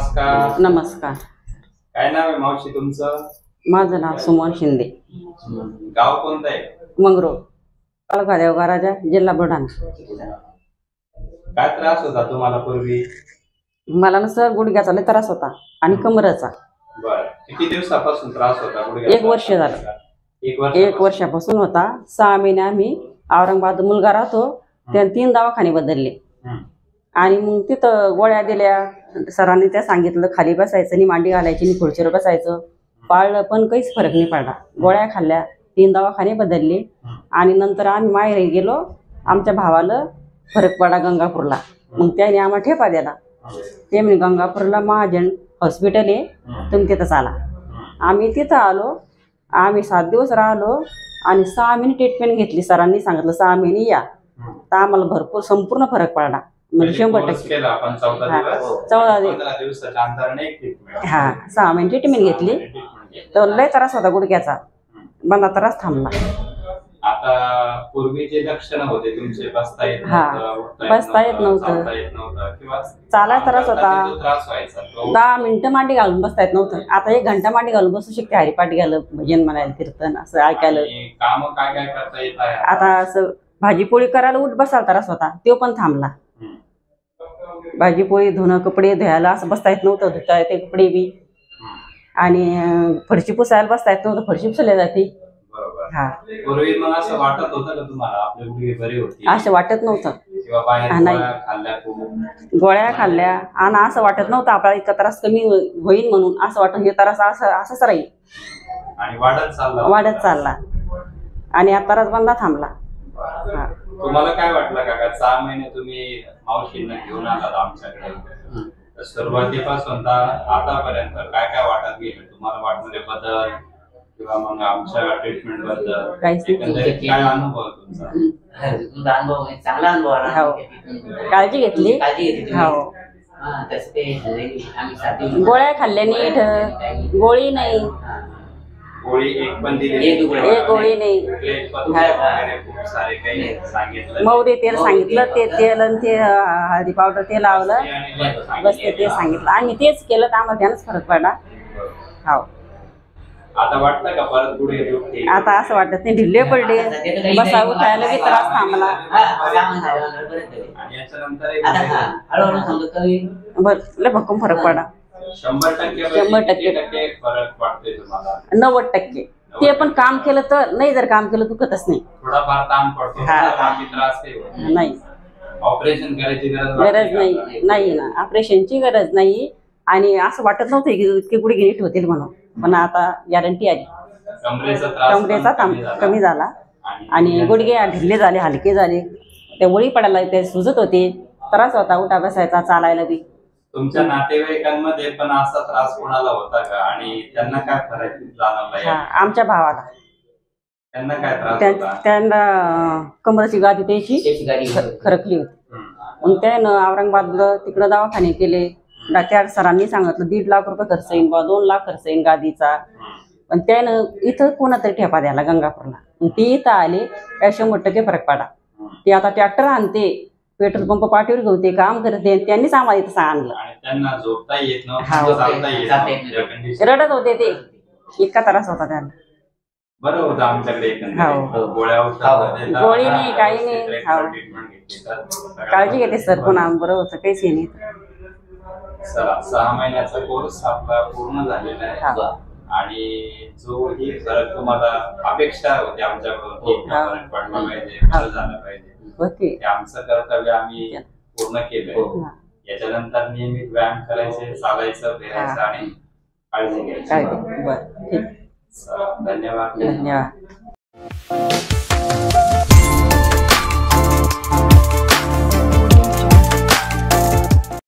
नमस्कार. नमस्कार. काय नाव आहे मावशी तुमचं? माझं नाव सुमन शिंदे. गाव कोणतं आहे? मंगरूळ, तालुका देवगाराजा, जिल्हा बुलढाणा. काय त्रास होता तुम्हाला पूर्वी? मला ना सर गुडघ्याचा लय त्रास होता आणि कमरेचा. बरं, किती दिवसापासून त्रास होता गुडघ्याचा? 1 वर्ष झालं. 1 वर्षापासून होता. 6 महिने आम्ही औरंगाबाद मुलगा राहतो, त्याने 3 दवाखाने बदलले आणि मग तिथं गोळ्या दिल्या सरांनी. त्या सांगितलं खाली बसायचं नाही, मांडी घालायची नाही, खुर्चीवर बसायचं. पाळलं पण काहीच फरक नाही पडला. गोळ्या खाल्ल्या, 3 दवाखाने बदलले आणि नंतर आम्ही माहेरी गेलो. आमच्या भावाला फरक पडला गंगापूरला. मग त्याने आम्हाला ठेपा दिला. ते म्हणे गंगापूरला महाजन हॉस्पिटल आहे, तुम्ही तिथं चाला. आम्ही तिथं आलो. आम्ही 7 दिवस राहिलो आणि 6 महिने ट्रीटमेंट घेतली. सरांनी सांगितलं 6 महिने या. तर आम्हाला भरपूर संपूर्ण फरक पडला. म्हणजे 100% 14 दिवसाच्या अंतराने एक ट्रीटमेंट. हा 6 महिने ट्रीटमेंट घेतली. तर लय त्रास होता गुडघ्याचा, मला त्रास थांबला. आता पूर्वीचे लक्षण होते तुमचे, बसता येत बसता येत नव्हतं किंवा चालायला त्रास होता. त्रास व्हायचा. 10 मिनिटं मांडी घालून बसता येत नव्हतं. आता 1 घंटा मांडी घालून बसू शकते. हरिपाठ घ्यायला, भजन म्हणायला, कीर्तन असं ऐकायला. काम काय काय करता येत आहे आता असं भाजी पोळी करायला उठ बसायला त्रास होता, तो पण थांबला. भाजी पोळी धुणं, कपडे धुवायला असं बसता येत नव्हतं. धुता येते कपडे बी. आणि फरशी पुसायला बसता येत नव्हतं, फरशी पुसल्या जाते. हा, पूर्वी मग असं वाटत होतं का तुम्हाला आपले गुडघे बरे होते? असं वाटत नव्हतं. गोळ्या खाल्ल्या आणि असं वाटत नव्हतं आपल्याला इतका त्रास कमी होईल म्हणून. असं वाटत हे त्रास असंच राहील आणि वाढत चालला आणि आता त्रास बंदा थांबला. तुम्हाला काय वाटलं काका, 6 महिने तुम्ही मावशींना घेऊन आलात आमच्याकडे, सुरुवातीपासून आतापर्यंत काय काय वाटत गेले तुम्हाला? वाटणारे बदल किंवा मग आमच्या ट्रीटमेंट बद्दल काय अनुभव तुमचा? अनुभव चांगला अनुभव आला. काळजी घेतली. गोळ्या खाल्ल्या नीट, गोळी नाही, गोळी एक पण दिली? एक गोळी नाही. मोहरी तेल सांगितलं, ते तेल आणि ते हळदी पावडर ते लावलं बस. ते सांगितलं आम्ही तेच केलं तर आम्हाला त्यानंच फरक पडला. हो, आता वाटतं का परत गुडघे दुखते? आता असं वाटत नाही, ढिल्ले पडले, बसा उठायला बी त्रास थांबला. आणि याच्यानंतर लय भक्कम फरक पडला. 100% फरक वाटतोय तुम्हाला? 90%. ते पण काम केलं तर नाही, जर काम केलं दुखतच नाही. थोडाफार ताण पडतो, त्रास नाही. ऑपरेशन करायची गरज नाही ना, ऑपरेशनची गरज नाही. आणि असं वाटत नव्हतं की इतके गुडघे नीट होतील म्हणून, पण आता गॅरंटी आली. कमरेचा कमी झाला आणि गुडघे ढिल्ले झाले, हलके झाले. ते वळी पडायला ते सुजत होते, त्रास होता उठा बसायचा, चालायला बी. तुमच्या नातेवाईकांमध्ये पण असा त्रास कोणाला होता का आणि त्यांना काय फरक जाणवला? आमच्या भावाला. त्यांना काय त्रास होता? त्यांना कमरेची गादी त्याची खरकली होती. मग त्यानं औरंगाबादला तिकडे दवाखाने केले. त्या सरांनी सांगितलं 1.5 लाख रुपये खर्च येईल बा, 2 लाख खर्च येईल गादीचा. पण त्यानं इथं कोणातरी ठेपा द्यायला गंगापूरला. ती इथं आले, काय 100% फरक पडा. ते आता ट्रॅक्टर आणते, पेट्रोल पंप पाठीवर घेऊन ते काम करते. त्यांनीच आम्हाला इथं आणलं. त्यांना झोपता येत नव्हतं, रडत होते ते, इतका त्रास होता त्यांना. बरं होतं आमच्याकडे गोळी नाही, काही नाही. काळजी घेते सर, पुन्हा बरं होतं, काहीच नाही. 6 महिन्याचा कोर्स आपला पूर्ण झालेला आहे आणि जो ही फरक तुम्हाला अपेक्षा होती आमच्याकडून फरक पडला पाहिजे, बरं झालं पाहिजे, ते आमचं कर्तव्य आम्ही पूर्ण केलंय. याच्यानंतर नियमित व्यायाम करायचे, चालायचं, फिरायचं आणि काळजी घ्यायची. धन्यवाद. धन्यवाद.